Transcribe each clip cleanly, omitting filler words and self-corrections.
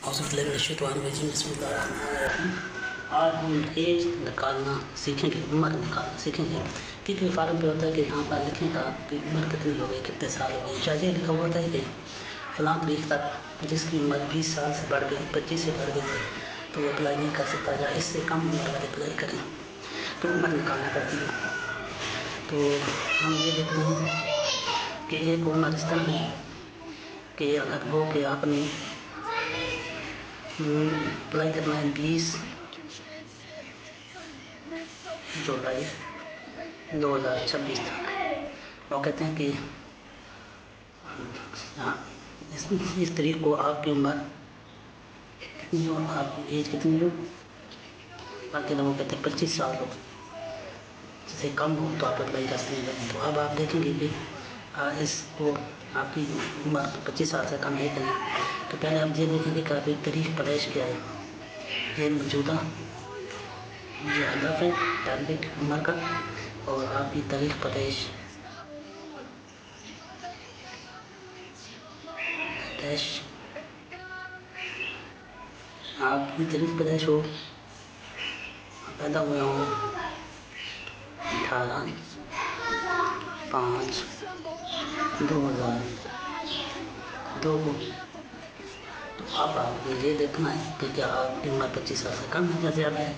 आज हम एज निकालना सीखेंगे, उम्र निकालना सीखेंगे। क्योंकि फार्म पे होता है कि यहाँ पर लिखने का कि उम्र कितनी हो गई, कितने साल हो गए। शायद ये लिखा हुआ होता है कि फलां तारीख तक जिसकी उम्र 20 साल से बढ़ गई, 25 से बढ़ गई तो वो अप्लाई नहीं कर सकता, या इससे कम उम्र वाले अप्लाई करें तो उम्र निकालना पड़ती है। तो हम ये देखते हैं कि एक उम्र इस तरह है कि अगर वो कि आपने अप्लाई करना है 20 जुलाई 2026 तक। वो कहते हैं कि इस तारीख को आपकी उम्र कितनी हो, आपकी एज कितनी हो। बाकी लोग कहते हैं 25 साल हो, जिससे कम हो तो आप अप्लाई कर सकते हैं। तो अब आप देखेंगे कि इसको आपकी उम्र 25 साल से कम है कि नहीं। तो पहले आप ये देखेंगे कि आपकी तारीख पैदाइश क्या है। ये मौजूदा ये हदफ है टारगेट उम्र का, और आपकी तारीख पैदाइश आपकी तारीख पैदाइश हो, पैदा हुए हो 18/5/2002 को। तो अब आपने ये देखना है कि क्या आपकी उम्र 25 साल से कम है या ज़्यादा है,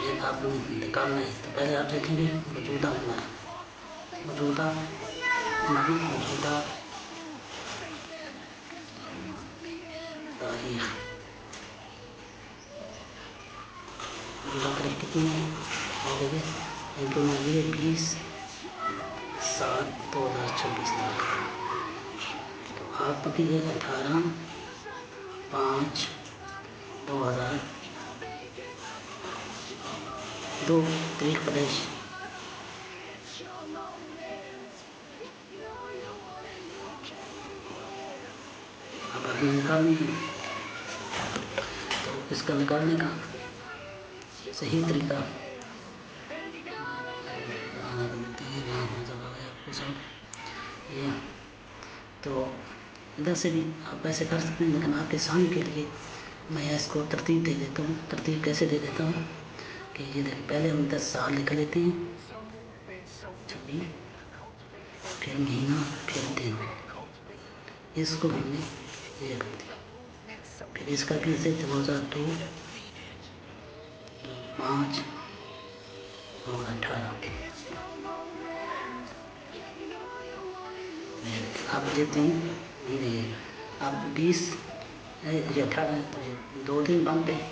ये आपने निकालना है। तो पहले आप देखेंगे मौजूदा उम्र, मौजूदा तारीख, मौजूदा तारीख कितनी है हो गई है, 20/7/2026 तक। तो आपकी है 18/5/2002 तारीख पैदाइश। अब आपने निकालनी है। तो इसका निकालने का सही तरीका ये, तो इधर से भी आप ऐसे कर सकते हैं, लेकिन आपके सामने के लिए मैं इसको तरतीब दे देता हूँ। तरतीब कैसे दे देता हूँ कि ये देखिए, पहले हम 10 साल लिख लेते हैं, 26, फिर महीना, फिर दिन, इसको हमने ये कर दिया। फिर इसका भी से 2002, 5 और 18 आप देते हैं धीरे। आप 20 ये 18 2 दिन बनते हैं,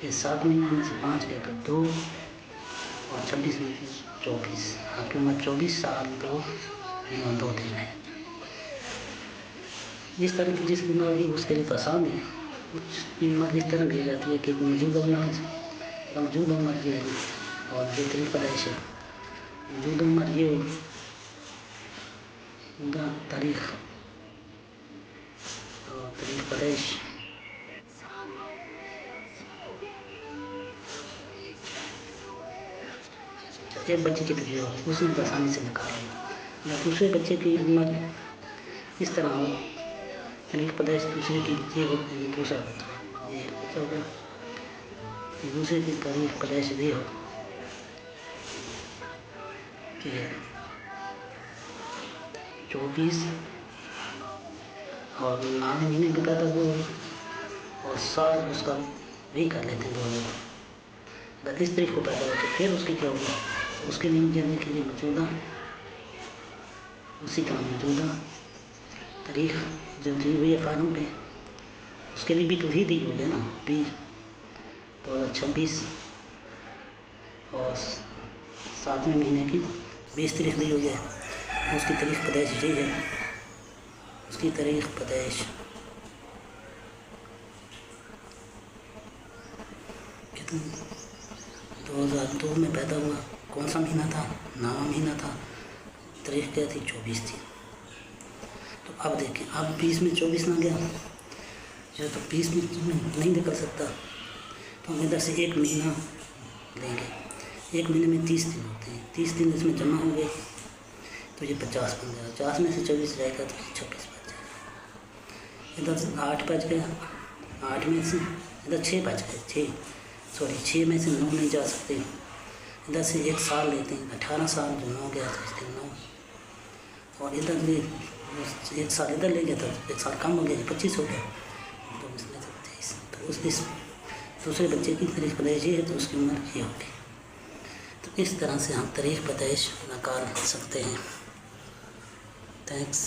ये 7 महीने में से 5 गए तो 2 और 26 में से 24। आपकी उम्र 24 साल 2 दिन है। इस तरह की जिस बीमार है उसके लिए परेशान है, उसकी उम्र इस तरह दी जाती है कि मौजूदा उम्र ये है और ये तारीख पैदाइश है। मौजूदा उम्र ये हो, तारीख और तारीख पैदाइश। एक बच्चे की तरीके हो उसमें आसानी से निकाल लेना, या दूसरे बच्चे की उम्र इस तरह हो, तारीख पैदाइश दूसरे की ये हो, दूसरा ये बच्चा होगा, दूसरे की तारीख पैदाइश ये हो कि 24 और 9 महीने भी पैदा हुए और साल उसका भी कर लेते हैं 2 लोग। अगर इस तारीख को पैदा हो तो फिर उसकी क्या होगा, उसके लिए जानने के लिए मौजूदा उसी तरह मौजूदा तारीख जो दी हुई है फार्म पे, उसके लिए भी तो ही दी हुई है ना, 2026 और 7वें महीने की 20 तारीख दी हुई है। उसकी तारीख पैदाइश ये है, उसकी तारीख पैदाइश कितनी 2002 में पैदा हुआ। कौन सा महीना था, 9वां महीना था, तारीख क्या थी, 24 थी। तो अब देखें, अब 20 में 24 ना गया, जो तो 20 में नहीं निकल सकता, तो हम इधर से एक महीना लेंगे। एक महीने में 30 दिन होते हैं, 30 दिन इसमें जमा होंगे तो ये 50 बन जाएगा। 50 में से 24 जाएगा तो 26 बच जाएगा। इधर से 8 बच गया, 8 में से इधर 6 बच गए, 6 में से 9 नहीं जा सकते। इधर से 1 साल लेते हैं, 18 साल जो 9 गया तो इसके 9, और इधर भी 1 साल इधर ले गया तो 1 साल कम हो गया, 25 हो गया, तो इसमें से 23। तो इस दूसरे बच्चे की तारीख पैदाइश ये है तो उसकी उम्र ये होगी। तो इस तरह से हम तारीख पैदाइश निकाल सकते हैं। थैंक्स।